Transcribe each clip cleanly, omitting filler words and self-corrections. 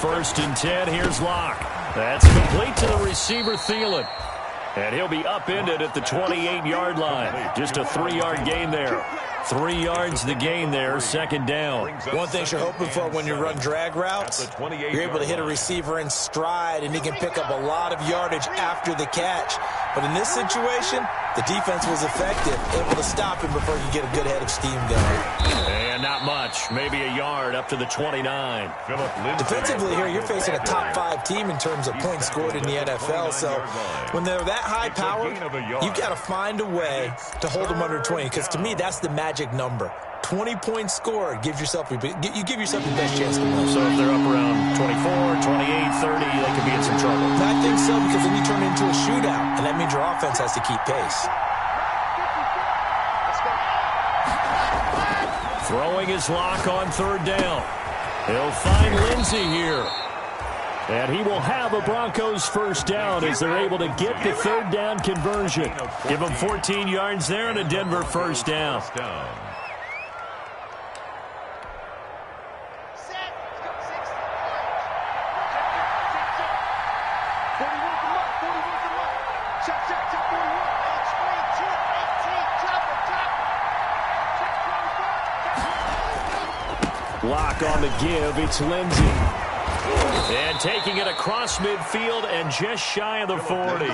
First and 10, here's Locke. That's complete to the receiver, Thielen. And he'll be upended at the 28-yard line. Just a 3-yard gain there. 3 yards the gain there, second down. One thing you're hoping for when you run drag routes, you're able to hit a receiver in stride, and he can pick up a lot of yardage after the catch. But in this situation, the defense was effective, able to stop him before he could get a good head of steam going. And not much, maybe a yard up to the 29. Defensively here, you're facing a top 5 team in terms of points scored in the NFL. So when they're that high powered, you got to find a way to hold them under 20, because to me, that's the magic number. 20 points scored, you give yourself the best chance to win. So if they're up around 24, 28, 30, they could be in some trouble. I think so, because then you turn into a shootout, and that means your offense has to keep pace. Throwing his Lock on third down. He'll find Lindsey here. And he will have a Broncos first down as they're able to get the third down conversion. Give him 14 yards there and a Denver first down. Lock on the give, it's Lindsey. And taking it across midfield and just shy of the 40.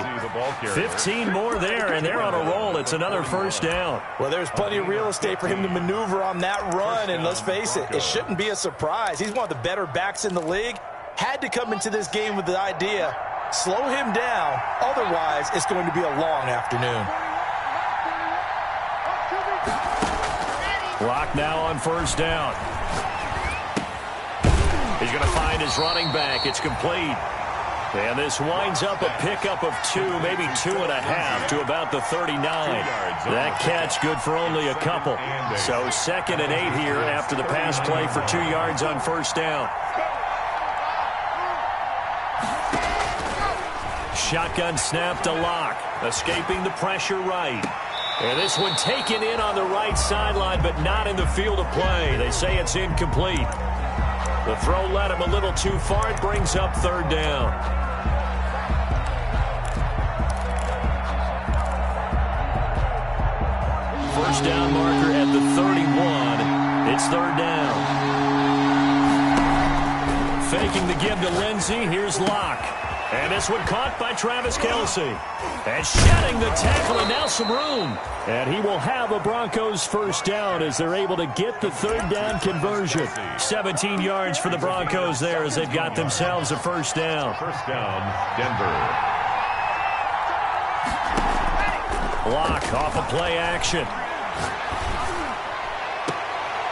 15 more there, and they're on a roll. It's another first down. Well, there's plenty of real estate for him to maneuver on that run, and let's face it, it shouldn't be a surprise. He's one of the better backs in the league. Had to come into this game with the idea, slow him down, otherwise it's going to be a long afternoon. Lock now on first down. He's going to find his running back. It's complete. And this winds up a pickup of 2, maybe 2.5 to about the 39. That catch good for only a couple. So 2nd and 8 here after the pass play for 2 yards on first down. Shotgun snap to Lock. Escaping the pressure right. And this one taken in on the right sideline, but not in the field of play. They say it's incomplete. The throw led him a little too far. It brings up third down. First down marker at the 31. It's third down. Faking the give to Lindsey. Here's Lock. And this one caught by Travis Kelce. And shedding the tackle, and now some room. And he will have a Broncos first down as they're able to get the third down conversion. 17 yards for the Broncos there as they've got themselves a first down. First down, Denver. Lock off of play action.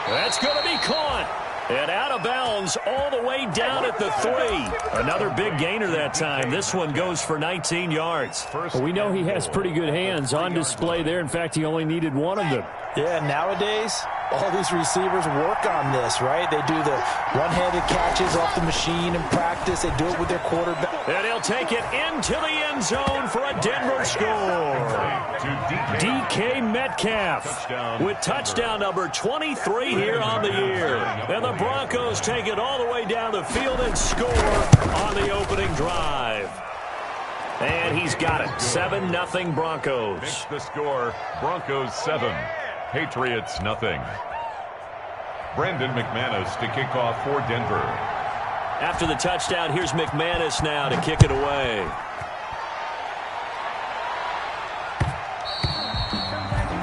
That's going to be caught. And out of bounds all the way down at the 3. Another big gainer that time. This one goes for 19 yards. Well, we know he has pretty good hands on display there. In fact, he only needed one of them. Yeah, nowadays, all these receivers work on this, right? They do the one-handed catches off the machine in practice. They do it with their quarterback. And he'll take it into the end zone for a Denver score. DK Metcalf with touchdown number 23 here on the year. And the Broncos take it all the way down the field and score on the opening drive. And he's got it. 7-0 Broncos. Makes the score Broncos 7. Patriots nothing. Brandon McManus to kick off for Denver. After the touchdown, here's McManus now to kick it away.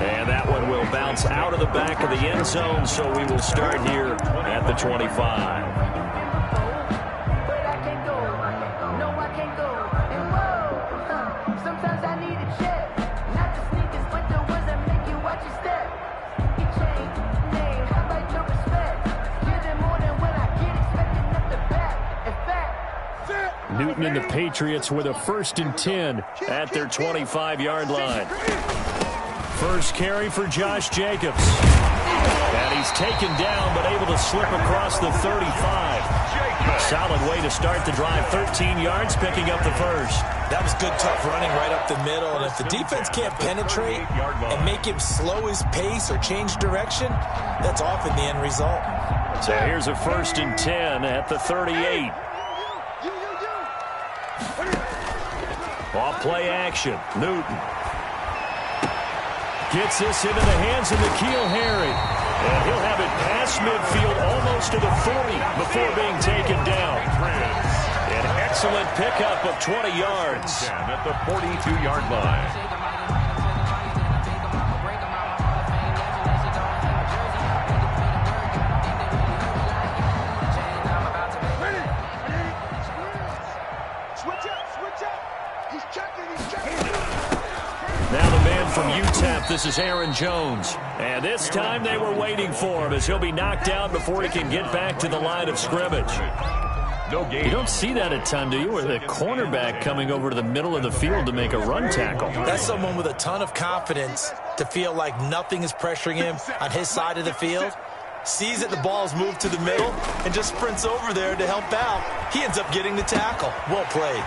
And that one will bounce out of the back of the end zone, so we will start here at the 25. Newton and the Patriots with a 1st and 10 at their 25-yard line. First carry for Josh Jacobs. And he's taken down, but able to slip across the 35. Solid way to start the drive. 13 yards, picking up the first. That was good, tough running right up the middle. And if the defense can't penetrate and make him slow his pace or change direction, that's often the end result. So here's a 1st and 10 at the 38. Off play action. Newton gets this into the hands of N'Keal Harry. And he'll have it past midfield almost to the 40 before being taken down. An excellent pickup of 20 yards. At the 42-yard line. Now the man from UTEP, this is Aaron Jones. And this time they were waiting for him as he'll be knocked out before he can get back to the line of scrimmage. You don't see that at time, do you? Where the cornerback coming over to the middle of the field to make a run tackle. That's someone with a ton of confidence to feel like nothing is pressuring him on his side of the field. Sees that the ball's moved to the middle and just sprints over there to help out. He ends up getting the tackle. Well played.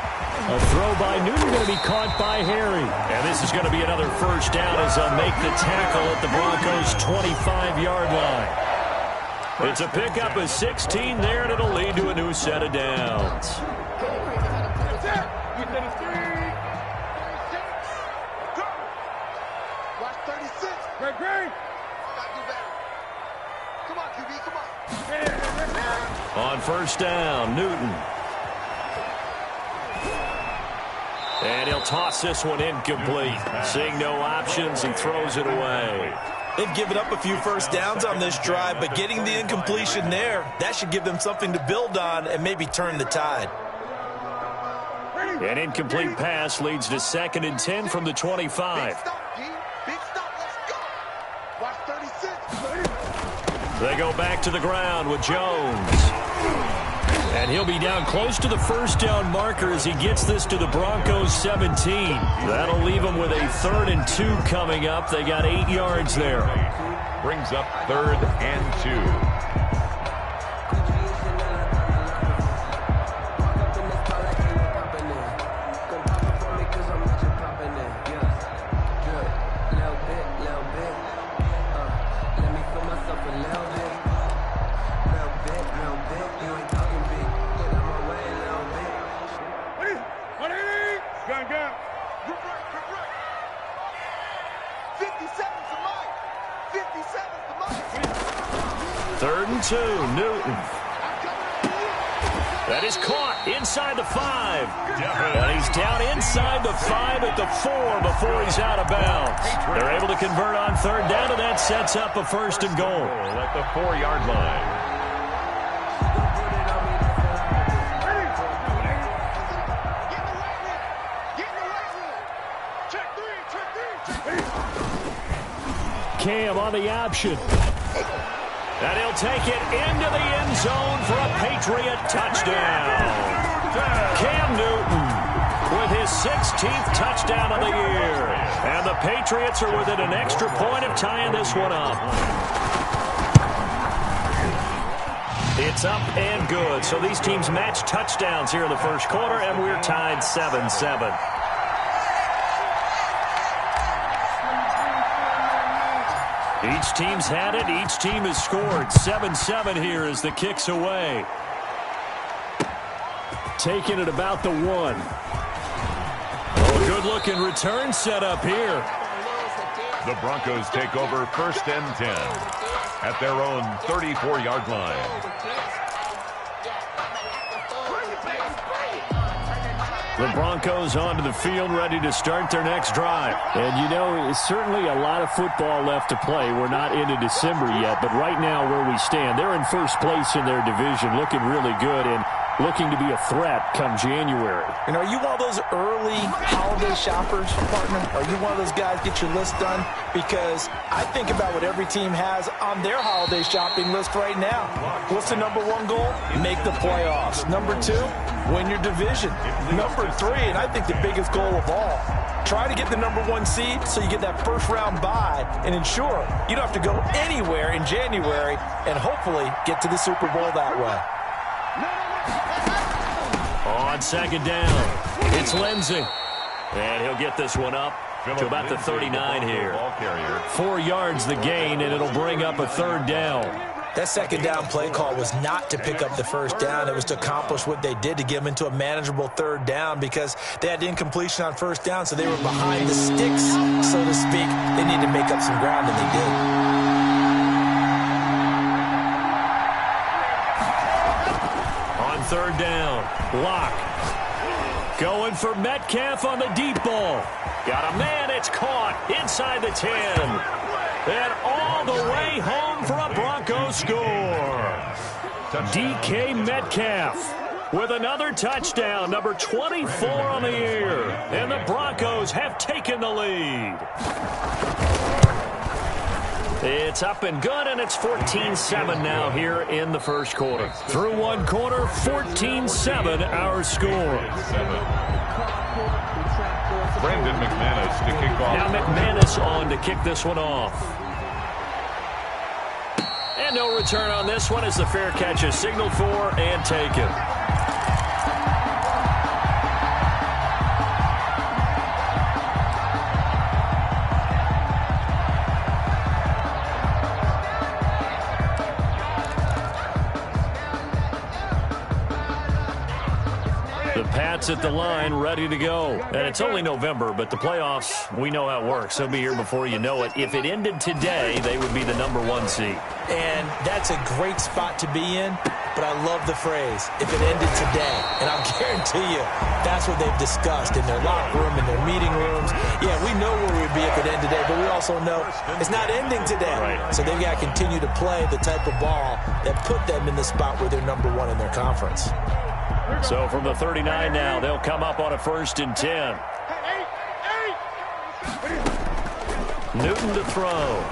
A throw by Newton going to be caught by Harry. And this is going to be another first down as they'll make the tackle at the Broncos' 25-yard line. It's a pickup of 16 there, and it'll lead to a new set of downs. On first down, Newton. And he'll toss this one incomplete. Seeing no options, he throws it away. They've given up a few first downs on this drive, but getting the incompletion there, that should give them something to build on and maybe turn the tide. An incomplete pass leads to 2nd and 10 from the 25. They go back to the ground with Jones. And he'll be down close to the first down marker as he gets this to the Broncos 17. That'll leave them with a 3rd and 2 coming up. They got 8 yards there. Brings up 3rd and 2. Newton. That is caught inside the 5. And he's down inside the 5 at the 4 before he's out of bounds. They're able to convert on 3rd down, and that sets up a 1st and goal. At the 4-yard line. Cam on the option. And he'll take it into the end zone for a Patriot touchdown. Cam Newton with his 16th touchdown of the year. And the Patriots are within an extra point of tying this one up. It's up and good. So these teams match touchdowns here in the first quarter, and we're tied 7-7. Each team's had it. Each team has scored. 7-7 here as the kick's away. Taking it about the 1. Oh, good-looking return set up here. The Broncos take over 1st and 10 at their own 34-yard line. The Broncos onto the field, ready to start their next drive. And, you know, certainly a lot of football left to play. We're not into December yet, but right now where we stand, they're in first place in their division, looking really good. And looking to be a threat come January. And are you one of those early holiday shoppers, partner? Are you one of those guys get your list done? Because I think about what every team has on their holiday shopping list right now. What's the number one goal? Make the playoffs. Number two, win your division. Number three, and I think the biggest goal of all, try to get the number one seed so you get that first round bye and ensure you don't have to go anywhere in January and hopefully get to the Super Bowl that way. On second down, it's Lindsey. And he'll get this one up to about the 39 here. 4 yards the gain, and it'll bring up a third down. That second down play call was not to pick up the first down. It was to accomplish what they did to get them into a manageable third down because they had incompletion on first down, so they were behind the sticks, so to speak. They needed to make up some ground, and they did. On third down, Locke going for Metcalf on the deep ball. Got a man, it's caught inside the 10. And all the way home for a Broncos score. DK Metcalf with another touchdown, number 24 on the year. And the Broncos have taken the lead. It's up and good, and it's 14-7 now here in the first quarter. Through one quarter, 14-7 our score. Brandon McManus to kick off. Now McManus on to kick this one off. And no return on this one as the fair catch is signaled for and taken. Pats at the line, ready to go. And it's only November, but the playoffs, we know how it works. They'll be here before you know it. If it ended today, they would be the number one seed. And that's a great spot to be in, but I love the phrase, if it ended today. And I'll guarantee you, that's what they've discussed in their locker room, in their meeting rooms. Yeah, we know where we'd be if it ended today, but we also know it's not ending today. Right. So they've got to continue to play the type of ball that put them in the spot where they're number one in their conference. So from the 39 now, they'll come up on a 1st and 10. Newton to throw.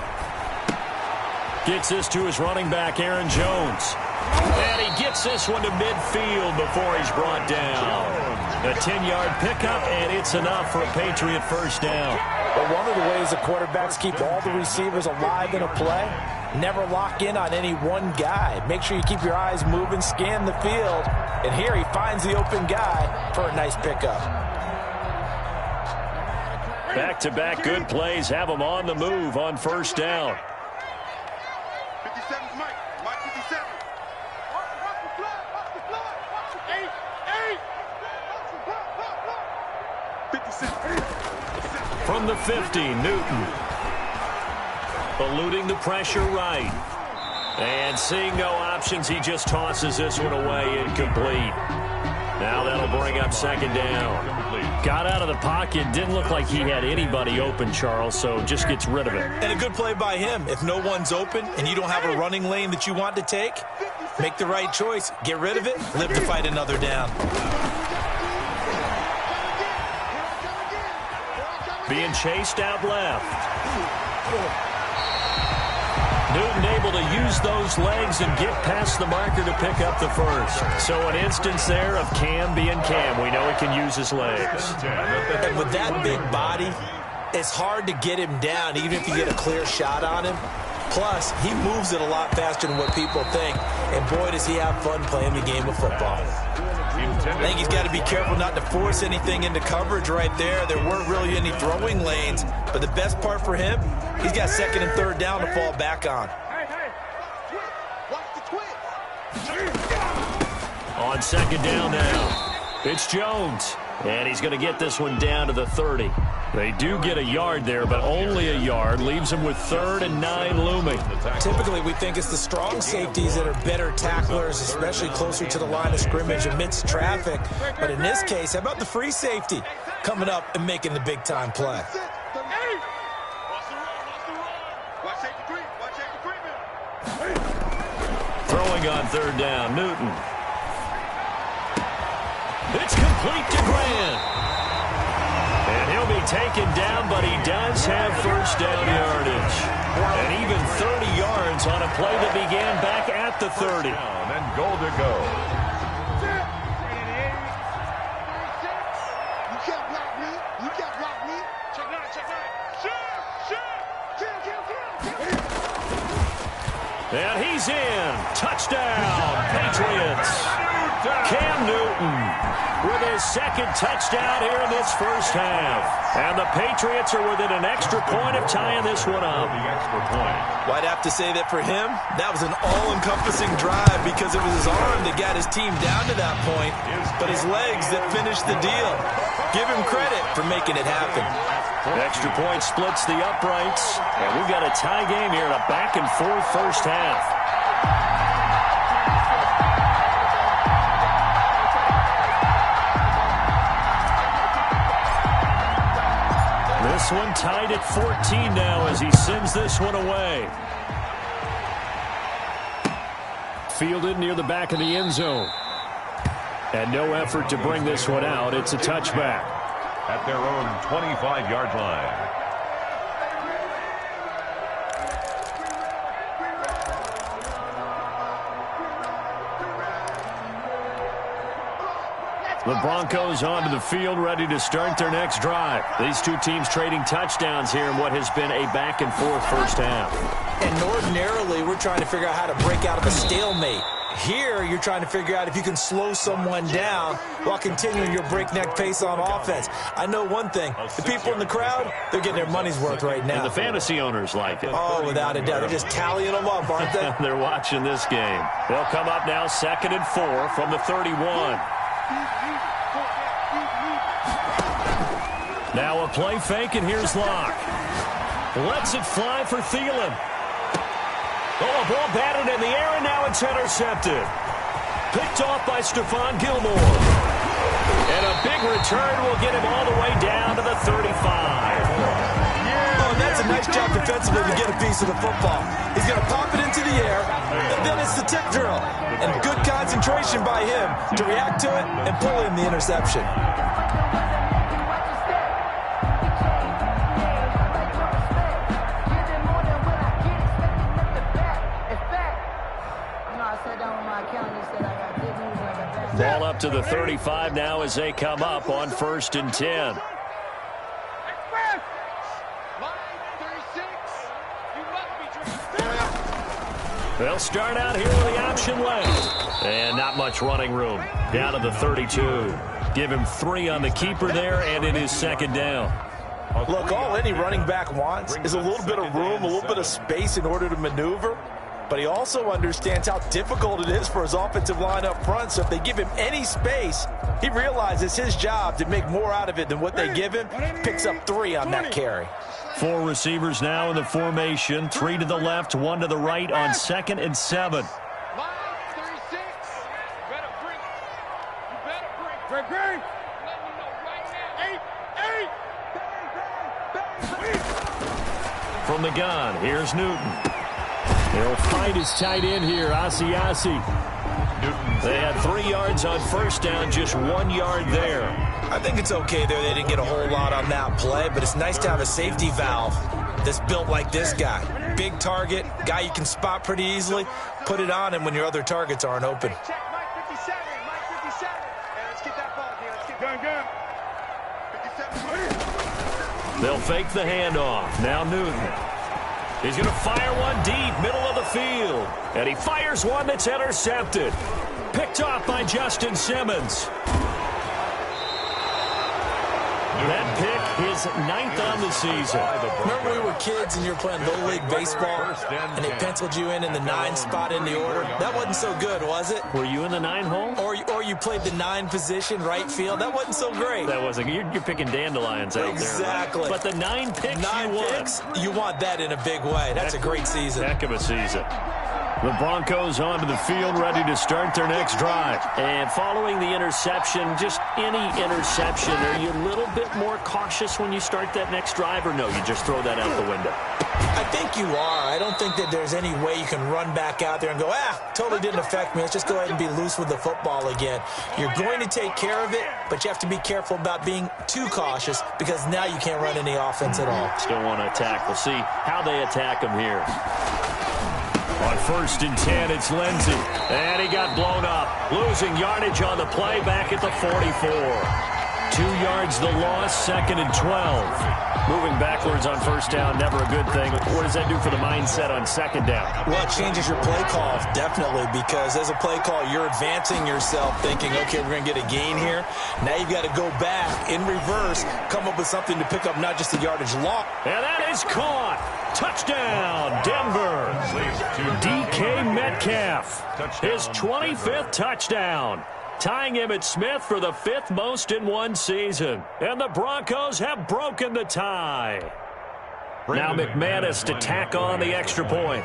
Gets this to his running back, Aaron Jones. And he gets this one to midfield before he's brought down. A 10-yard pickup, and it's enough for a Patriot first down. But one of the ways the quarterbacks keep all the receivers alive in a play, never lock in on any one guy. Make sure you keep your eyes moving, scan the field. And here he finds the open guy for a nice pickup. Back-to-back good plays have him on the move on first down. 57's Mike. Mike 57. From the 50, Newton. Eluding the pressure right. And seeing no options, he just tosses this one away, incomplete. Now that'll bring up second down. Got out of the pocket, didn't look like he had anybody open, Charles, so just gets rid of it. And a good play by him. If no one's open and you don't have a running lane that you want to take, make the right choice. Get rid of it, live to fight another down. Being chased out left. Newton able to use those legs and get past the marker to pick up the first. So an instance there of Cam being Cam. We know he can use his legs. And with that big body, it's hard to get him down, even if you get a clear shot on him. Plus, he moves it a lot faster than what people think. And boy, does he have fun playing the game of football. I think he's got to be careful not to force anything into coverage right there. There weren't really any throwing lanes. But the best part for him, he's got second and third down to fall back on. On second down now, it's Jones. And he's going to get this one down to the 30. They do get a yard there, but only a yard. Leaves him with 3rd and 9 looming. Typically, we think it's the strong safeties that are better tacklers, especially closer to the line of scrimmage amidst traffic. But in this case, how about the free safety coming up and making the big-time play? Throwing on third down, Newton. It's complete to Grant. And he'll be taken down, but he does have first down yardage. And even 30 yards on a play that began back at the 30. And then goal to go. You can't block me. You can't block me. Check nine, check nine. Kill. And he's in. Touchdown, Patriots. Cam Newton with his second touchdown here in this first half. And the Patriots are within an extra point of tying this one up. The extra point. Well, I'd have to say that for him, that was an all-encompassing drive because it was his arm that got his team down to that point, but his legs that finished the deal. Give him credit for making it happen. Extra point splits the uprights, and we've got a tie game here in a back-and-forth first half. This one tied at 14 now as he sends this one away. Fielded near the back of the end zone. And no effort to bring this one out. It's a touchback. At their own 25-yard line. The Broncos onto the field, ready to start their next drive. These two teams trading touchdowns here in what has been a back-and-forth first half. And ordinarily, we're trying to figure out how to break out of a stalemate. Here, you're trying to figure out if you can slow someone down while continuing your breakneck pace on offense. I know one thing. The people in the crowd, they're getting their money's worth right now. And the fantasy owners like it. Oh, without a doubt. They're just tallying them up, aren't they? They're watching this game. They'll come up now 2nd and 4 from the 31. Now a play fake, and here's Locke. Lets it fly for Thielen. Oh, a ball batted in the air, and now it's intercepted. Picked off by Stephon Gilmore. And a big return will get him all the way down to the 35. Oh, that's a nice job defensively to get a piece of the football. He's going to pop it into the air, and then it's the tip drill. And good concentration by him to react to it and pull in the interception. Ball up to the 35 now as they come up on 1st and 10. They'll start out here with the option left. And not much running room. Down to the 32. Give him 3 on the keeper there, and it is 2nd down. Look, all any running back wants is a little bit of room, a little bit of space in order to maneuver. But he also understands how difficult it is for his offensive line up front. So if they give him any space, he realizes his job to make more out of it than what they give him. Picks up 3 on that carry. 4 receivers now in the formation. 3 to the left, 1 to the right on 2nd and 7. From the gun, here's Newton. He'll fight his tight end here, Asiasi. They had 3 yards on first down, just 1 yard there. I think it's okay there. They didn't get a whole lot on that play, but it's nice to have a safety valve that's built like this guy. Big target, guy you can spot pretty easily. Put it on him when your other targets aren't open. They'll fake the handoff. Now Newton. He's going to fire one deep, middle of the field. And he fires one that's intercepted. Picked off by Justin Simmons. That pick, his 9th on the season. Remember we were kids and you were playing Little League Baseball and they penciled you in the 9 spot in the order? That wasn't so good, was it? Were you in the 9 hole? Or you played the 9 position, right field? That wasn't so great. That wasn't. You're picking dandelions out there. Exactly. But the 9 picks 9 you picks, you want that in a big way. That's a great season. Heck of a season. The Broncos onto the field, ready to start their next drive. And following the interception, just any interception, are you a little bit more cautious when you start that next drive, or no, you just throw that out the window? I think you are. I don't think that there's any way you can run back out there and go, totally didn't affect me. Let's just go ahead and be loose with the football again. You're going to take care of it, but you have to be careful about being too cautious because now you can't run any offense at all. Still want to attack. We'll see how they attack them here. On 1st and 10, it's Lindsey. And he got blown up. Losing yardage on the play back at the 44. 2 yards the loss, 2nd and 12. Moving backwards on 1st down, never a good thing. What does that do for the mindset on 2nd down? Well, it changes your play call, definitely, because as a play call, you're advancing yourself thinking, okay, we're going to get a gain here. Now you've got to go back in reverse, come up with something to pick up not just the yardage long. And that is caught. Touchdown, Denver. DK Metcalf. His 25th touchdown. Tying him at Smith for the 5th most in one season. And the Broncos have broken the tie. Now McManus to tack on the extra point.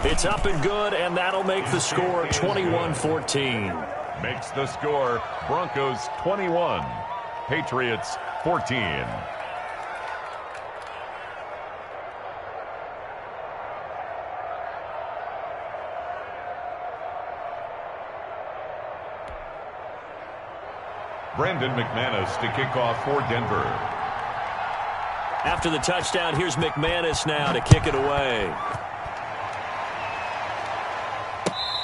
It's up and good, and that'll make the score 21-14. Makes the score Broncos 21, Patriots 14. Brandon McManus to kick off for Denver. After the touchdown, here's McManus now to kick it away.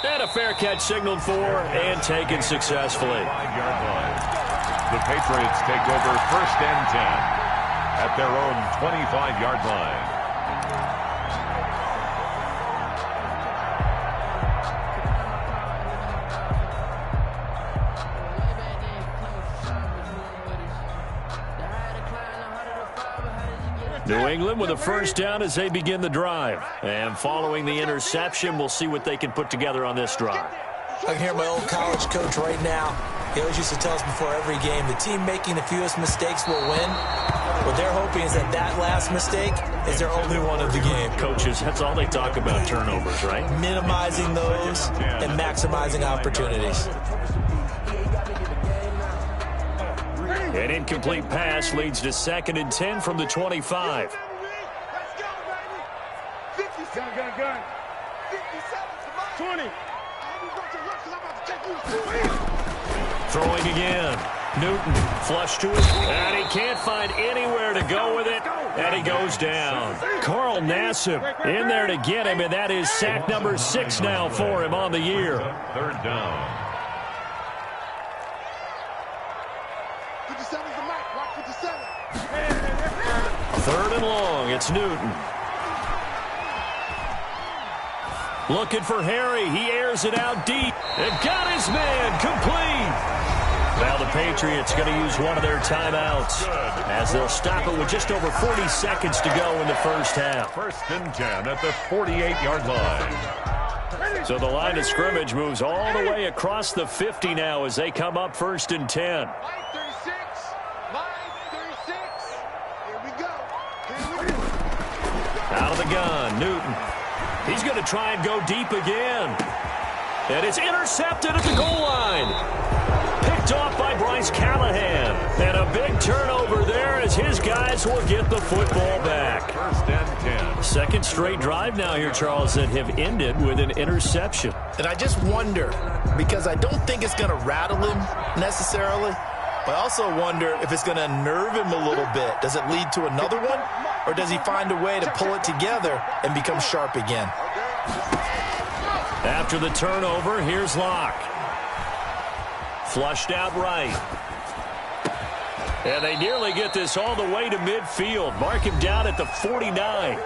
And a fair catch signaled for and taken successfully. 5-yard line. The Patriots take over 1st and 10 at their own 25-yard line. New England with a 1st down as they begin the drive. And following the interception, we'll see what they can put together on this drive. I can hear my old college coach right now. He always used to tell us before every game, the team making the fewest mistakes will win. What they're hoping is that that last mistake is their only one of the game. Coaches, that's all they talk about, turnovers, right? Minimizing those and maximizing opportunities. An incomplete pass leads to 2nd and 10 from the 25. Let's go, baby. 57. Gun. 57. 20. Throwing again. Newton flush to his, and he can't find anywhere to go with it, and he goes down. Carl Nassib in there to get him, and that is sack number 6 now for him on the year. 3rd down. 57 is the mic. Watch 57. 3rd and long. It's Newton. Looking for Harry. He airs it out deep. And got his man complete. Now the Patriots going to use one of their timeouts as they'll stop it with just over 40 seconds to go in the 1st half. 1st and 10 at the 48-yard line. So the line of scrimmage moves all the way across the 50 now as they come up 1st and 10. Line 36. Line 36. Here we go. Here we go. Out of the gun, Newton. He's going to try and go deep again. And it's intercepted at the goal line. Picked off by Bryce Callahan. And a big turnover there as his guys will get the football back. 1st and 10. Second straight drive now here, Charles, that have ended with an interception. And I just wonder, because I don't think it's going to rattle him necessarily, but I also wonder if it's going to nerve him a little bit. Does it lead to another one? Or does he find a way to pull it together and become sharp again? After the turnover, here's Locke. Flushed out right. And they nearly get this all the way to midfield. Mark him down at the 49.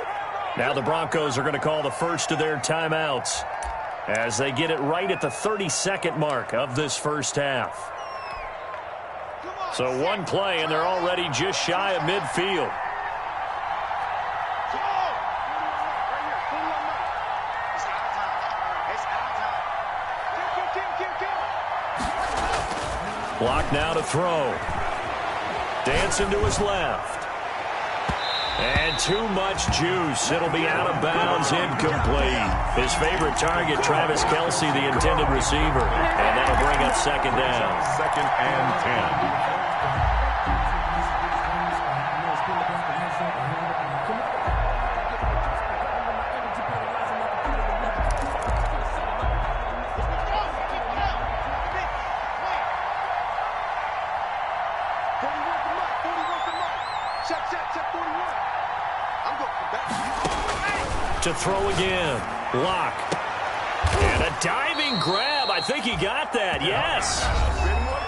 Now the Broncos are going to call the first of their timeouts as they get it right at the 32nd mark of this 1st half. So one play, and they're already just shy of midfield. Block now to throw. Dancing to his left. And too much juice. It'll be out of bounds, incomplete. His favorite target, Travis Kelce, the intended receiver. And that'll bring up second down. Second and 10. To throw again. Lock. And a diving grab. I think he got that. Yes.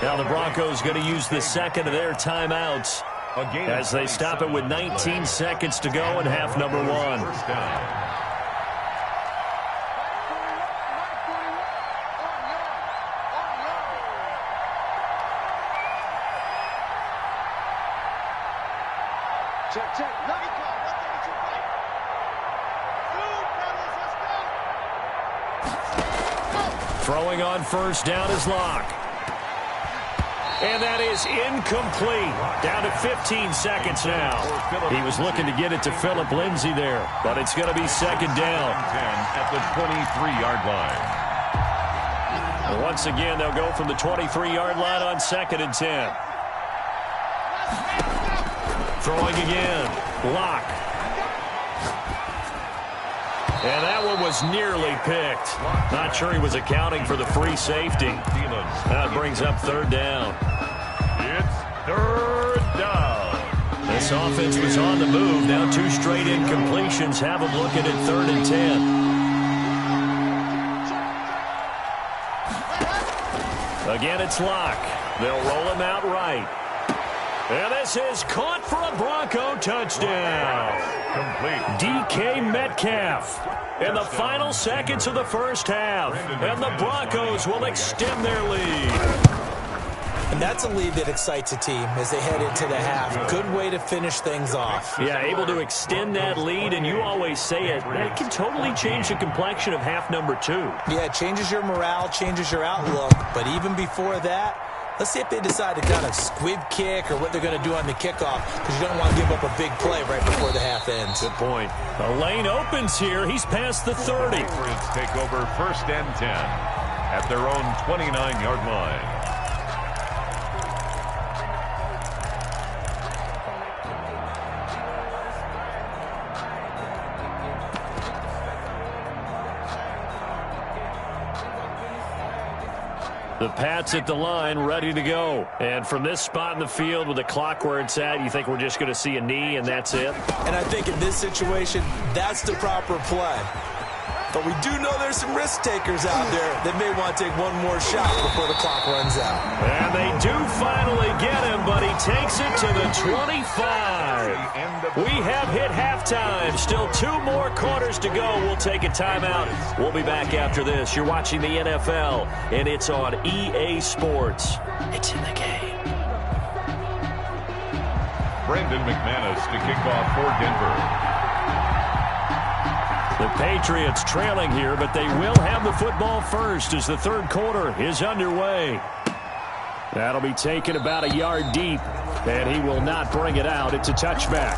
Now the Broncos going to use the second of their timeouts as they stop it with 19 seconds to go in half number one. First down. Check, check. Throwing on first down is Lock. And that is incomplete. Down to 15 seconds now. He was looking to get it to Phillip Lindsay there, but it's going to be second down. 10 at the 23-yard line. Once again, they'll go from the 23-yard line on second and 10. Throwing again. Lock. And that one was nearly picked. Not sure he was accounting for the free safety. That brings up third down. It's third down. This offense was on the move. Now two straight incompletions have them looking at third and 10. Again, it's Lock. They'll roll him out right. And this is caught for a Bronco touchdown. Complete. DK Metcalf in the final seconds of the first half. And the Broncos will extend their lead. And that's a lead that excites a team as they head into the half. Good way to finish things off. Yeah, able to extend that lead, and you always say it can totally change the complexion of half number two. Yeah, it changes your morale, changes your outlook. But even before that, let's see if they decide to kind of squib kick or what they're going to do on the kickoff, because you don't want to give up a big play right before the half ends. Good point. The lane opens here. He's past the 30. Patriots take over first and 10 at their own 29-yard line. The Pats at the line, ready to go. And from this spot in the field with the clock where it's at, you think we're just going to see a knee and that's it? And I think in this situation, that's the proper play. But we do know there's some risk takers out there that may want to take one more shot before the clock runs out. And they do finally get him, but he takes it to the 25. We have hit halftime. Still 2 more quarters to go. We'll take a timeout. We'll be back after this. You're watching the NFL, and it's on EA Sports. It's in the game. Brandon McManus to kick off for Denver. The Patriots trailing here, but they will have the football first as the third quarter is underway. That'll be taken about a yard deep, and he will not bring it out. It's a touchback.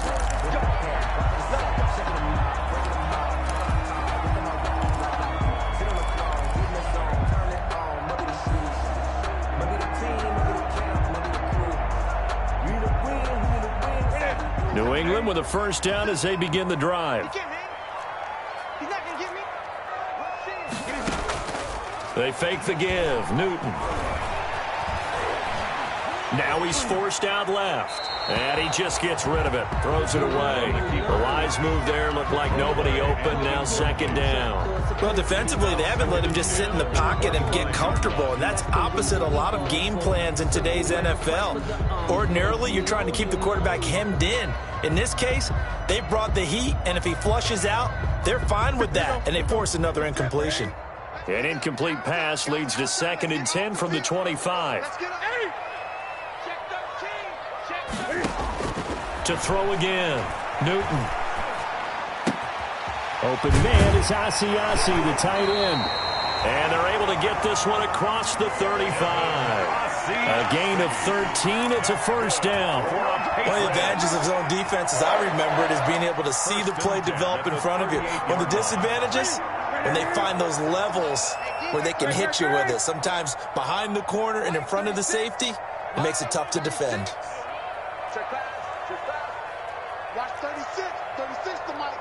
New England with a first down as they begin the drive. They fake the give. Newton. Now he's forced out left. And he just gets rid of it. Throws it away. The wise move there. Looked like nobody open. Now second down. Well, defensively, they haven't let him just sit in the pocket and get comfortable. And that's opposite a lot of game plans in today's NFL. Ordinarily, you're trying to keep the quarterback hemmed in. In this case, they brought the heat. And if he flushes out, they're fine with that. And they force another incompletion. An incomplete pass leads to second and 10 from the 25. To throw again. Newton. Open man is Asiasi, the tight end. And they're able to get this one across the 35. A gain of 13. It's a first down. One of the advantages of zone defense, as I remember it, is being able to see the play develop in front of you. One of the disadvantages, when they find those levels where they can hit you with it, sometimes behind the corner and in front of the safety, it makes it tough to defend. Check pass. Watch 36. 36 to Mike.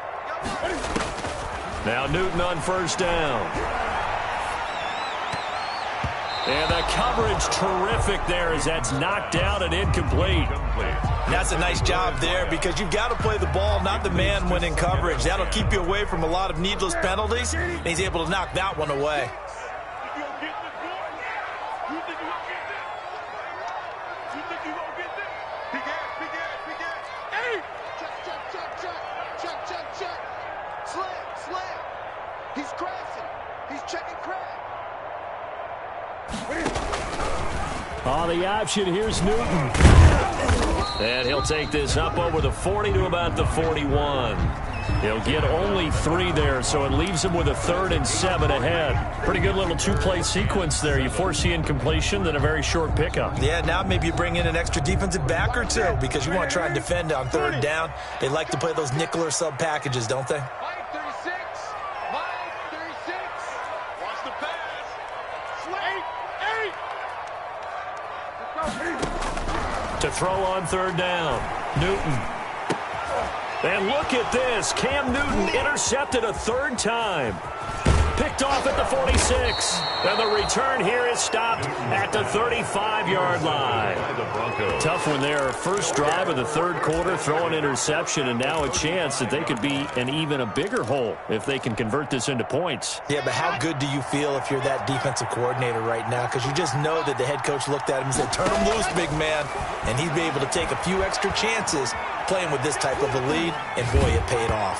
Now Newton on first down. And the coverage terrific there as that's knocked out and incomplete. That's a nice job there because you've got to play the ball, not the man when in coverage. That'll keep you away from a lot of needless penalties, and he's able to knock that one away. Check. Slam. He's crashing. He's checking crash. On the option, here's Newton. And he'll take this up over the 40 to about the 41. He'll get only 3 there, so it leaves him with a 3rd and 7 ahead. Pretty good little 2-play sequence there. You force the incompletion, then a very short pickup. Yeah, now maybe you bring in an extra defensive back or two because you want to try and defend on 3rd down. They like to play those nickel or sub packages, don't they? Mike 36. Watch the pass. Slate. 8. To throw on 3rd down, Newton. And look at this. Cam Newton intercepted a 3rd time. Picked off at the 46. And the return here is stopped at the 35-yard line. Tough one there. First drive of the 3rd quarter, throw an interception, and now a chance that they could be in even a bigger hole if they can convert this into points. Yeah, but how good do you feel if you're that defensive coordinator right now? Because you just know that the head coach looked at him and said, turn him loose, big man. And he'd be able to take a few extra chances playing with this type of a lead, and boy, it paid off.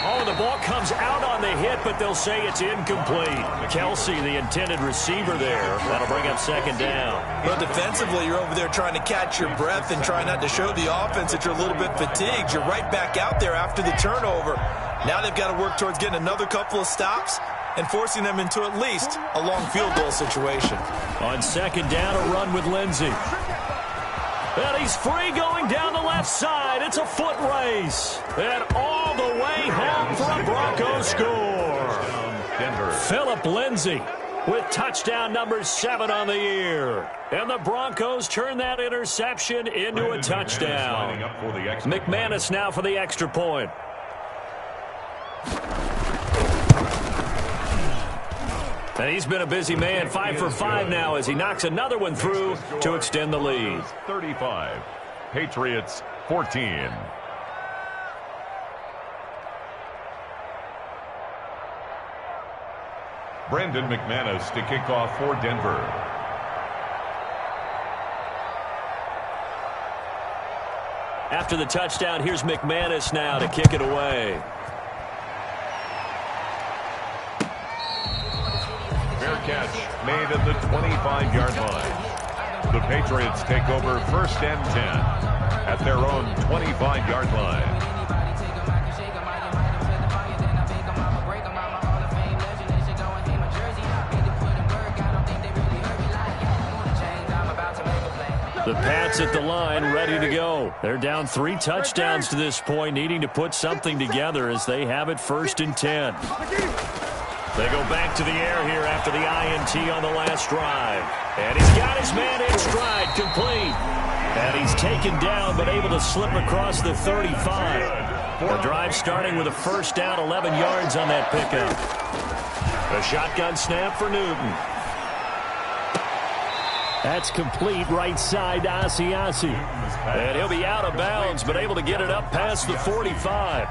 Oh, the ball comes out on the hit, but they'll say it's incomplete. Kelsey, the intended receiver there. That'll bring up 2nd down. But defensively, you're over there trying to catch your breath and try not to show the offense that you're a little bit fatigued. You're right back out there after the turnover. Now they've got to work towards getting another couple of stops and forcing them into at least a long field goal situation. On 2nd down, a run with Lindsey. And he's free going down the left side. It's a foot race. And all the way home for a Broncos score. Phillip Lindsay with touchdown number 7 on the year. And the Broncos turn that interception into a touchdown. McManus now for the extra point. And he's been a busy man, 5 for 5 now as he knocks another one through to extend the lead. 35, Patriots 14. Brandon McManus to kick off for Denver. After the touchdown, here's McManus now to kick it away. Fair catch made at the 25-yard line. The Patriots take over 1st and 10 at their own 25-yard line. The Pats at the line, ready to go. They're down 3 touchdowns to this point, needing to put something together as they have it 1st and 10. They go back to the air here after the INT on the last drive. And he's got his man in stride, complete. And he's taken down, but able to slip across the 35. The drive starting with a 1st down, 11 yards on that pickup. A shotgun snap for Newton. That's complete right side to Asiasi. And he'll be out of bounds, but able to get it up past the 45.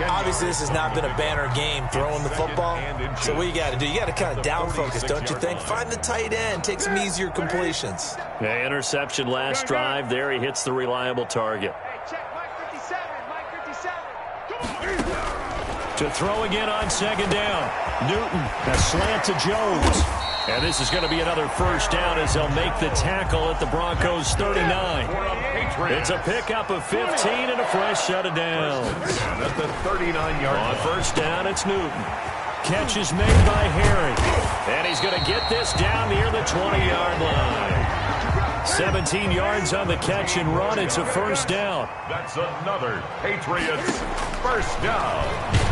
Obviously, this has not been a banner game throwing the football. So what you got to do, you got to kind of down focus, don't you think? Find the tight end, take some easier completions. Yeah, interception last drive. There he hits the reliable target. Check Mike 57. To throw again on 2nd down. Newton, a slant to Jones. And this is going to be another 1st down as they'll make the tackle at the Broncos 39. It's a pickup of 15 and a fresh set of downs. At the 39-yard On 1st down, it's Newton. Catch is made by Harry. And he's going to get this down near the 20-yard line. 17 yards on the catch and run. It's a first down. That's another Patriots first down.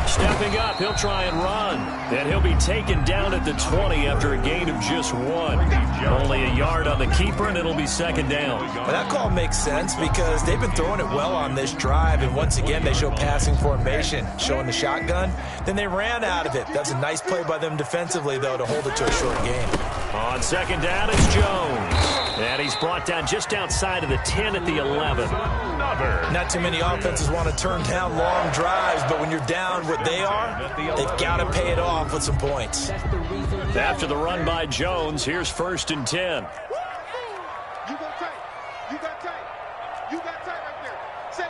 Stepping up, he'll try and run. And he'll be taken down at the 20 after a gain of just 1. Only a yard on the keeper, and it'll be second down. Well, that call makes sense because they've been throwing it well on this drive, and once again, they show passing formation, showing the shotgun. Then they ran out of it. That's a nice play by them defensively, though, to hold it to a short gain. On second down, it's Jones. And he's brought down just outside of the 10 at the 11. Not too many offenses want to turn down long drives, but when you're down what they are, they've got to pay it off with some points. After the run by Jones, here's first and 10. You got tight. You got tight. You got tight right there. Save.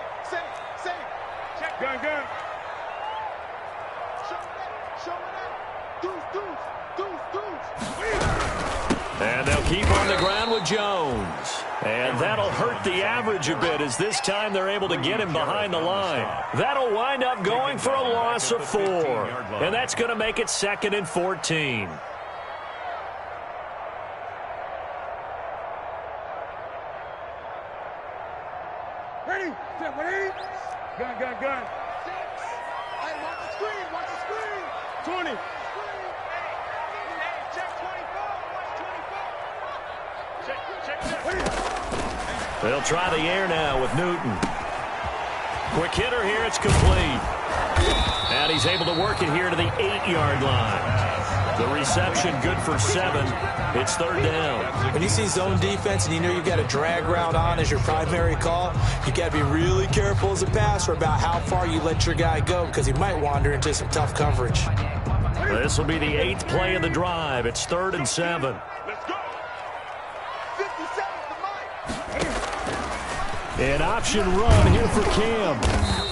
Check. Gun. Show it out. Deuce. And they'll keep on the ground with Jones. And that'll hurt the average a bit as this time they're able to get him behind the line. That'll wind up going for a loss of 4. And that's going to make it second and 14. Ready? Gun. Hey, watch the screen. 20. Check 24. Watch 24. They'll try the air now with Newton. Quick hitter here, it's complete. And he's able to work it here to the 8-yard line. The reception good for 7. It's third down. When you see zone defense and you know you've got a drag route on as your primary call, you got to be really careful as a passer about how far you let your guy go because he might wander into some tough coverage. This will be the 8th play of the drive. It's third and 7. Let's go. 57 to Mike. An option run here for Cam.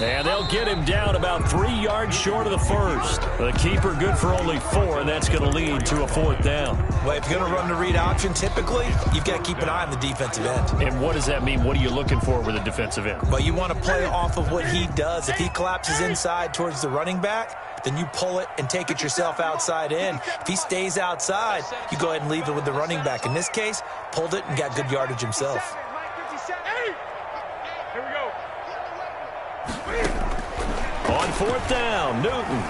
And they'll get him down about 3 yards short of the first. The keeper good for only 4, and that's going to lead to a fourth down. Well, if you're going to run the read option, typically, you've got to keep an eye on the defensive end. And what does that mean? What are you looking for with a defensive end? Well, you want to play off of what he does. If he collapses inside towards the running back, then you pull it and take it yourself outside in. If he stays outside, you go ahead and leave it with the running back. In this case, pulled it and got good yardage himself. Here we go. On fourth down, Newton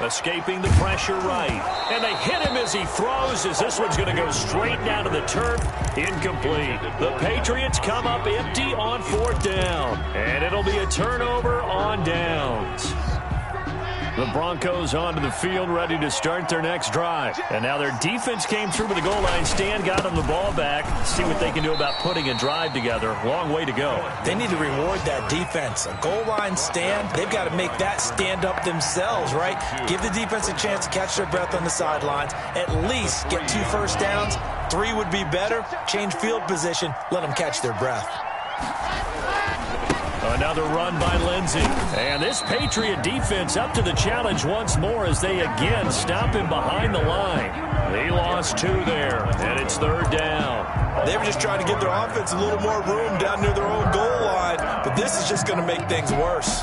escaping the pressure right. And they hit him as he throws, as this one's going to go straight down to the turf. Incomplete. The Patriots come up empty on fourth down. And it'll be a turnover on downs. The Broncos onto the field, ready to start their next drive. And now their defense came through with the goal line stand, got them the ball back. See what they can do about putting a drive together. Long way to go. They need to reward that defense. A goal line stand, they've got to make that stand up themselves, right? Give the defense a chance to catch their breath on the sidelines. At least get 2 first downs. 3 would be better. Change field position. Let them catch their breath. Another run by Lindsey. And this Patriot defense up to the challenge once more as they again stop him behind the line. They lost 2 there, and it's third down. They were just trying to give their offense a little more room down near their own goal line, but this is just going to make things worse.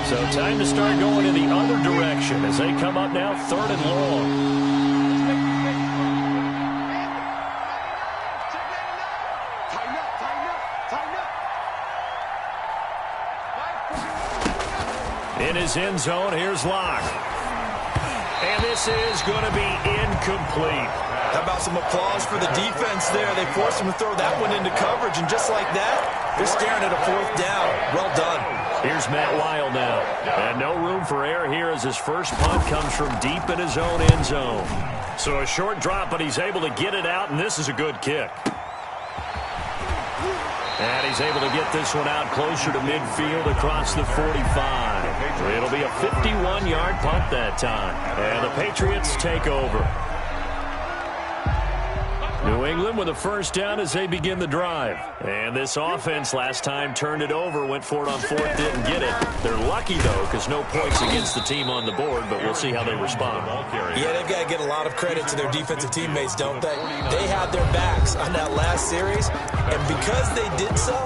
So time to start going in the other direction as they come up now third and long. In his end zone, here's Locke. And this is going to be incomplete. How about some applause for the defense there? They forced him to throw that one into coverage, and just like that, they're staring at a fourth down. Well done. Here's Matt Weil now. And no room for error here as his first punt comes from deep in his own end zone. So a short drop, but he's able to get it out, and this is a good kick. And he's able to get this one out closer to midfield across the 45. It'll be a 51-yard punt that time. And the Patriots take over. New England with a first down as they begin the drive. And this offense last time turned it over, went for it on fourth, didn't get it. They're lucky, though, because no points against the team on the board, but we'll see how they respond. Yeah, they've got to get a lot of credit to their defensive teammates, don't they? They had their backs on that last series, and because they did so,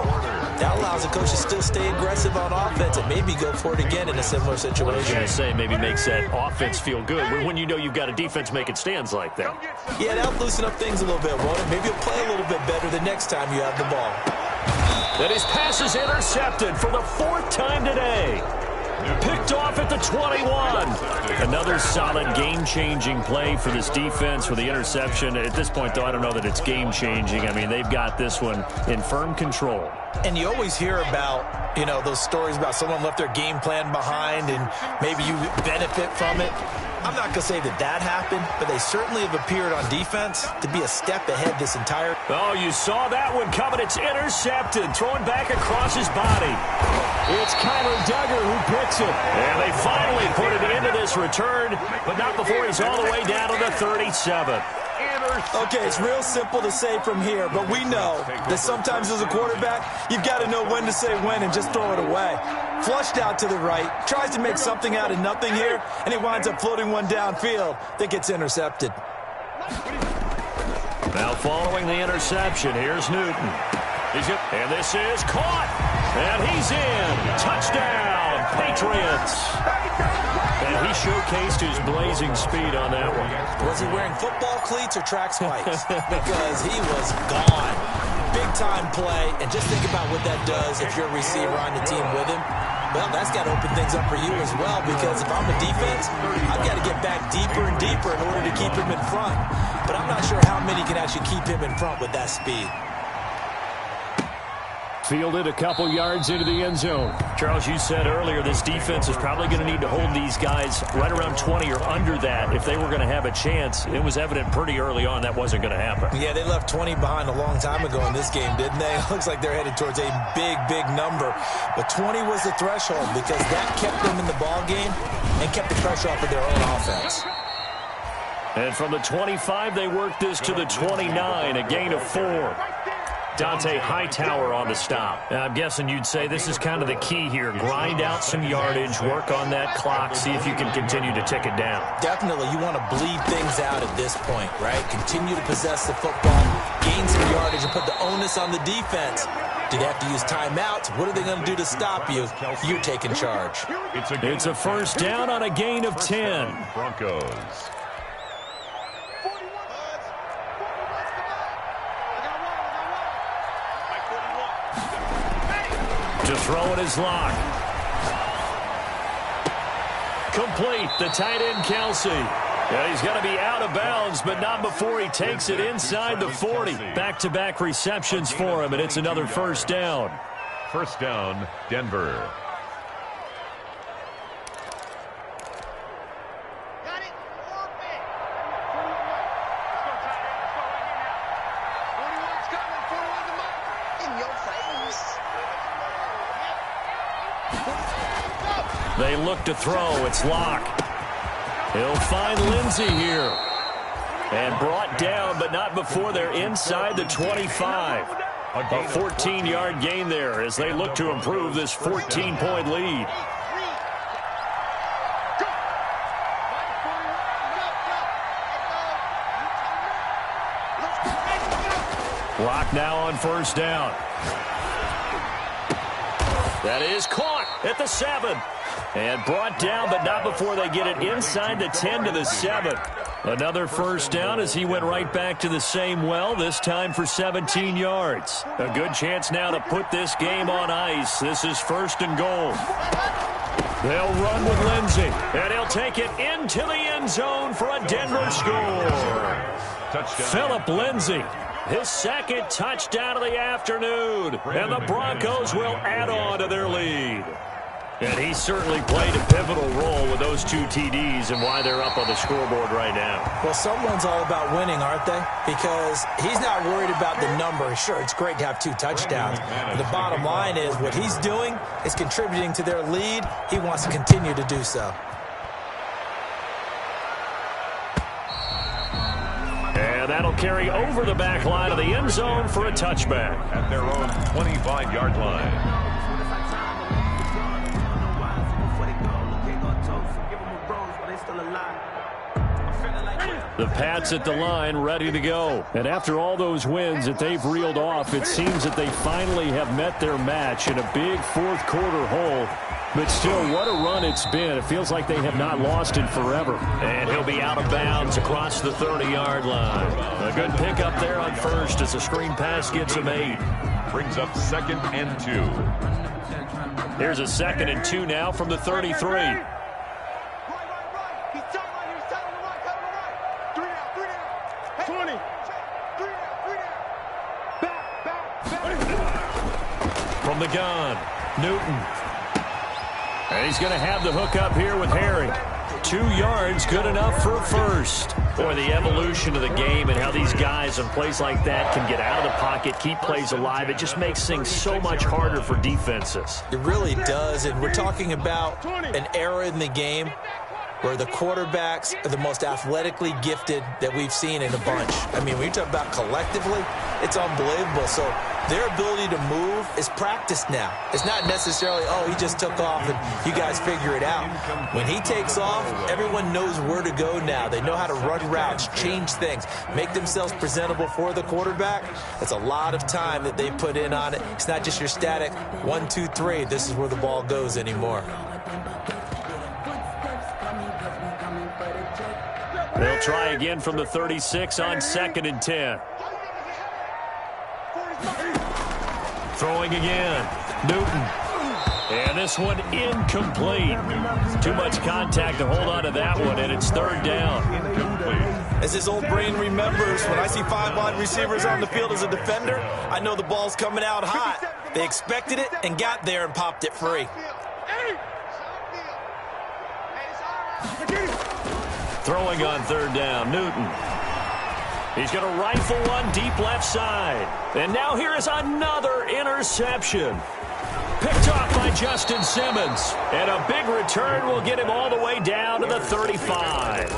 that allows the coach to still stay aggressive on offense and maybe go for it again in a similar situation. I was going to say, maybe makes that offense feel good when you know you've got a defense making stands like that. Yeah, that'll loosen up things a little bit, won't it? Maybe you'll play a little bit better the next time you have the ball. And his pass is intercepted for the 4th time today. Picked off at the 21. Another solid game-changing play for this defense for the interception. At this point, though, I don't know that it's game-changing. I mean, they've got this one in firm control. And you always hear about, you know, those stories about someone left their game plan behind and maybe you benefit from it. I'm not going to say that that happened, but they certainly have appeared on defense to be a step ahead this entire. Oh, you saw that one coming. It's intercepted. Thrown back across his body. It's Kyler Duggar who picks it. And they finally put it into this return, but not before he's all the way down to the 37. Okay, it's real simple to say from here, but we know that sometimes as a quarterback, you've got to know when to say when and just throw it away. Flushed out to the right, tries to make something out of nothing here, and he winds up floating one downfield that gets intercepted. Now following the interception, here's Newton. And this is caught. And he's in. Touchdown, Patriots. And he showcased his blazing speed on that one. Was he wearing football cleats or track spikes? Because he was gone. Big-time play, and just think about what that does if you're a receiver on the team with him. Well, that's got to open things up for you as well, because if I'm a defense, I've got to get back deeper and deeper in order to keep him in front. But I'm not sure how many can actually keep him in front with that speed. Fielded a couple yards into the end zone. Charles, you said earlier this defense is probably going to need to hold these guys right around 20 or under that if they were going to have a chance. It was evident pretty early on that wasn't going to happen. Yeah, they left 20 behind a long time ago in this game, didn't they? It looks like they're headed towards a big, big number. But 20 was the threshold because that kept them in the ball game and kept the pressure off of their own offense. And from the 25, they worked this to the 29, a gain of 4. Dante Hightower on the stop. I'm guessing you'd say this is kind of the key here. Grind out some yardage, work on that clock, see if you can continue to tick it down. Definitely, you want to bleed things out at this point, right? Continue to possess the football, gain some yardage, and put the onus on the defense. Do they have to use timeouts? What are they going to do to stop you? You're taking charge. It's a first down on a gain of 10. Broncos. To throw it is Lock. Complete, the tight end Kelsey. Yeah, he's going to be out of bounds, but not before he takes it inside the 40. Back-to-back receptions for him, and it's another first down. First down, Denver. They look to throw. It's Lock. He'll find Lindsey here. And brought down, but not before they're inside the 25. A 14-yard gain there as they look to improve this 14-point lead. Lock now on first down. That is caught at the 7. And brought down, but not before they get it inside the 10 to the 7. Another first down as he went right back to the same well, this time for 17 yards. A good chance now to put this game on ice. This is first and goal. They'll run with Lindsey, and he'll take it into the end zone for a Denver score. Touchdown. Philip Lindsey, his second touchdown of the afternoon, and the Broncos will add on to their lead. And he certainly played a pivotal role with those 2 TDs and why they're up on the scoreboard right now. Well, someone's all about winning, aren't they? Because he's not worried about the number. Sure, it's great to have 2 touchdowns. But the bottom line is what he's doing is contributing to their lead. He wants to continue to do so. And that'll carry over the back line of the end zone for a touchback. At their own 25-yard line. The Pats at the line, ready to go. And after all those wins that they've reeled off, it seems that they finally have met their match in a big fourth-quarter hole. But still, what a run it's been. It feels like they have not lost in forever. And he'll be out of bounds across the 30-yard line. A good pickup there on first as a screen pass gets him 8. Brings up 2nd and 2. Here's a 2nd and 2 now from the 33. 20. From the gun, Newton. And he's going to have the hook up here with Harry. 2 yards, good enough for a first. Boy, the evolution of the game and how these guys in plays like that can get out of the pocket, keep plays alive, it just makes things so much harder for defenses. It really does, and we're talking about an era in the game where the quarterbacks are the most athletically gifted that we've seen in a bunch. I mean, when you talk about collectively, it's unbelievable. So their ability to move is practiced now. It's not necessarily, oh, he just took off and you guys figure it out. When he takes off, everyone knows where to go now. They know how to run routes, change things, make themselves presentable for the quarterback. It's a lot of time that they put in on it. It's not just your static 1, 2, 3. This is where the ball goes anymore. They'll try again from the 36 on 2nd and 10. Throwing again. Newton. And this one incomplete. Too much contact to hold on to that one, and it's 3rd down. As his old brain remembers, when I see 5 wide receivers on the field as a defender, I know the ball's coming out hot. They expected it and got there and popped it free. Throwing on 3rd down, Newton. He's going to rifle one deep left side. And now here is another interception. Picked off by Justin Simmons. And a big return will get him all the way down to the 35.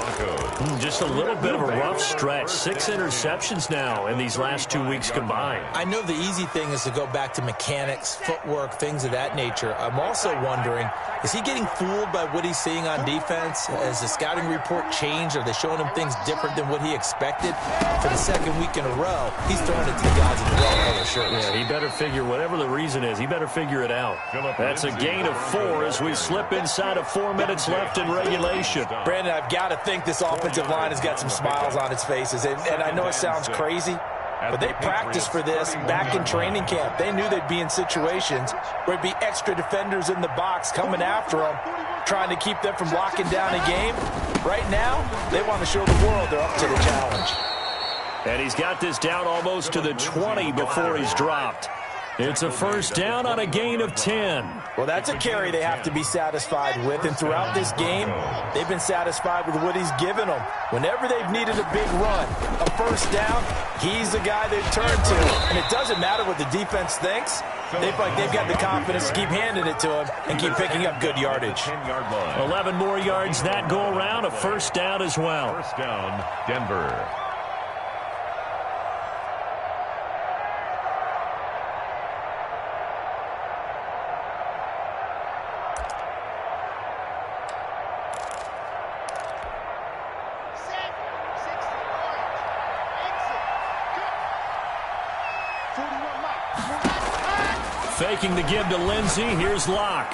Just a little bit of a rough stretch. 6 interceptions now in these last 2 weeks combined. I know the easy thing is to go back to mechanics, footwork, things of that nature. I'm also wondering, is he getting fooled by what he's seeing on defense? Has the scouting report changed? Are they showing him things different than what he expected? For the 2nd week in a row, he's throwing it to the guys in the wrong color shirts. Yeah, he better figure, whatever the reason is, he better figure it out. That's a gain of 4 as we slip inside of 4 minutes left in regulation. Brandon, I've got to think this offensive line has got some smiles on its faces. And I know it sounds crazy, but they practiced for this back in training camp. They knew they'd be in situations where it'd be extra defenders in the box coming after them, trying to keep them from locking down a game. Right now, they want to show the world they're up to the challenge. And he's got this down almost to the 20 before he's dropped. It's a 1st down on a gain of 10. Well, that's a carry they have to be satisfied with. And throughout this game, they've been satisfied with what he's given them. Whenever they've needed a big run, a 1st down, he's the guy they've turned to. And it doesn't matter what the defense thinks. They've got the confidence to keep handing it to him and keep picking up good yardage. 11 more yards that go around, a 1st down as well. 1st down, Denver. Faking the give to Lindsey. Here's Locke.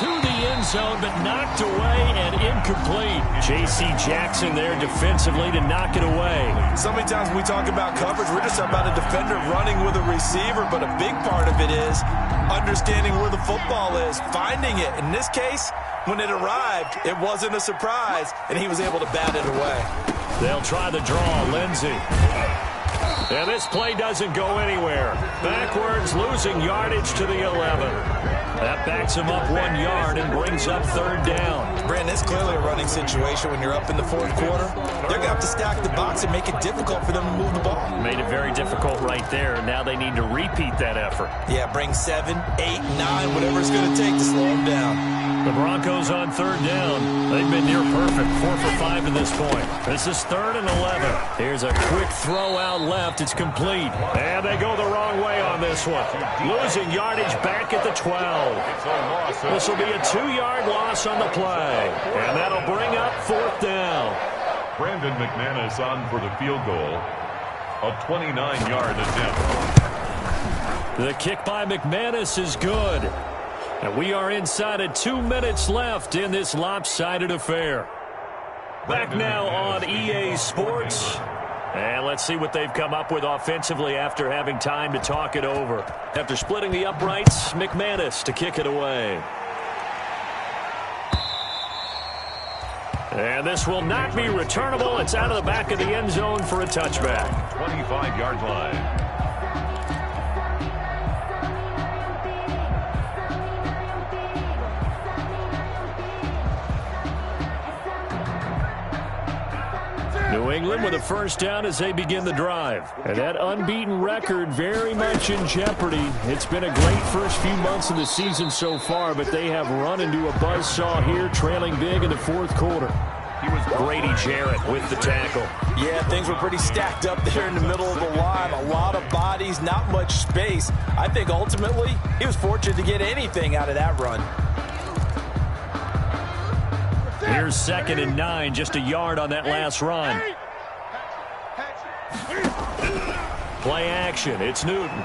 To the end zone, but knocked away and incomplete. J.C. Jackson there defensively to knock it away. So many times when we talk about coverage, we're just about a defender running with a receiver, but a big part of it is understanding where the football is, finding it. In this case, when it arrived, it wasn't a surprise, and he was able to bat it away. They'll try the draw, Lindsey. And this play doesn't go anywhere. Backwards, losing yardage to the 11. That backs him up 1 yard and brings up 3rd down. Brandon, it's clearly a running situation when you're up in the 4th quarter. They're going to have to stack the box and make it difficult for them to move the ball. Made it very difficult right there. Now they need to repeat that effort. Yeah, bring 7, 8, 9, whatever it's going to take to slow them down. The Broncos on 3rd down. They've been near perfect, 4 for 5 to this point. This is 3rd and 11. Here's a quick throw out left. It's complete. And they go the wrong way on this one. Losing yardage back at the 12. This will be a 2-yard loss on the play. And that'll bring up 4th down. Brandon McManus on for the field goal. A 29-yard attempt. The kick by McManus is good. And we are inside of 2 minutes left in this lopsided affair. Back now on EA Sports. And let's see what they've come up with offensively after having time to talk it over. After splitting the uprights, McManus to kick it away. And this will not be returnable. It's out of the back of the end zone for a touchback. 25-yard line. New England with a first down as they begin the drive. And that unbeaten record very much in jeopardy. It's been a great first few months of the season so far, but they have run into a buzzsaw here, trailing big in the fourth quarter. He was Grady Jarrett with the tackle. Yeah, things were pretty stacked up there in the middle of the line. A lot of bodies, not much space. I think ultimately he was fortunate to get anything out of that run. Here's 2nd and 9, just a yard on that last run. Play action, it's Newton.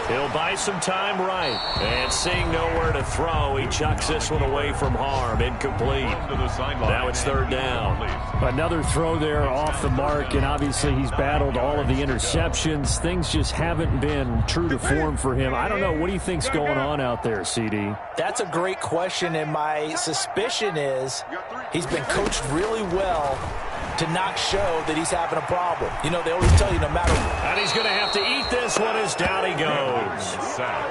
He'll buy some time right. And seeing nowhere to throw, he chucks this one away from harm. Incomplete. Now it's 3rd down. Another throw there off the mark, and obviously he's battled all of the interceptions. Things just haven't been true to form for him. I don't know. What do you think's going on out there, CD? That's a great question, and my suspicion is he's been coached really well to not show that he's having a problem. You know, they always tell you no matter what. And he's going to have to eat this one as down he goes.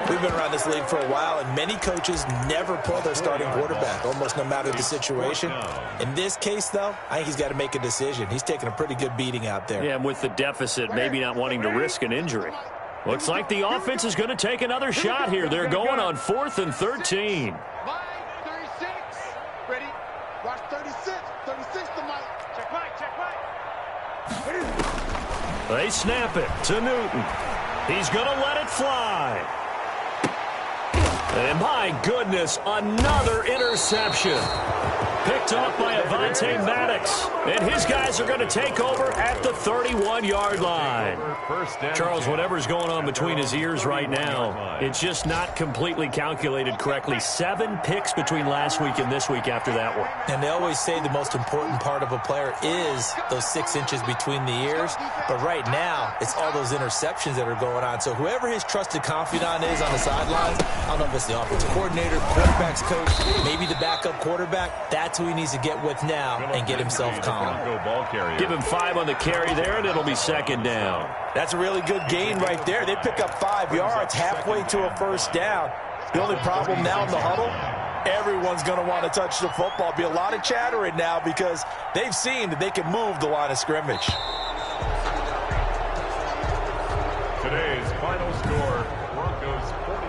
We've been around this league for a while, and many coaches never pull their starting quarterback, almost no matter the situation. In this case, though, I think he's got to make a decision. He's taking a pretty good beating out there. Yeah, and with the deficit, maybe not wanting to risk an injury. Looks like the offense is going to take another shot here. They're going on 4th and 13. Line 36. Ready? Watch 36. 36 to Mike. Check right, check right. They snap it to Newton. He's going to let it fly. And my goodness, another interception. Picked off by Avonte Maddox. And his guys are going to take over at the 31-yard line. Charles, whatever's going on between his ears right now, it's just not completely calculated correctly. 7 picks between last week and this week after that one. And they always say the most important part of a player is those 6 inches between the ears. But right now, it's all those interceptions that are going on. So whoever his trusted confidant is on the sidelines, I don't know if it's the offensive coordinator, quarterback's coach, maybe the backup quarterback, that's who he needs to get with now and get himself calm. Give him 5 on the carry there, and it'll be 2nd down. That's a really good gain right there. They pick up 5 yards halfway to a first down. The only problem now in the huddle, everyone's going to want to touch the football. Be a lot of chattering now because they've seen that they can move the line of scrimmage. Today's final score, Broncos 40.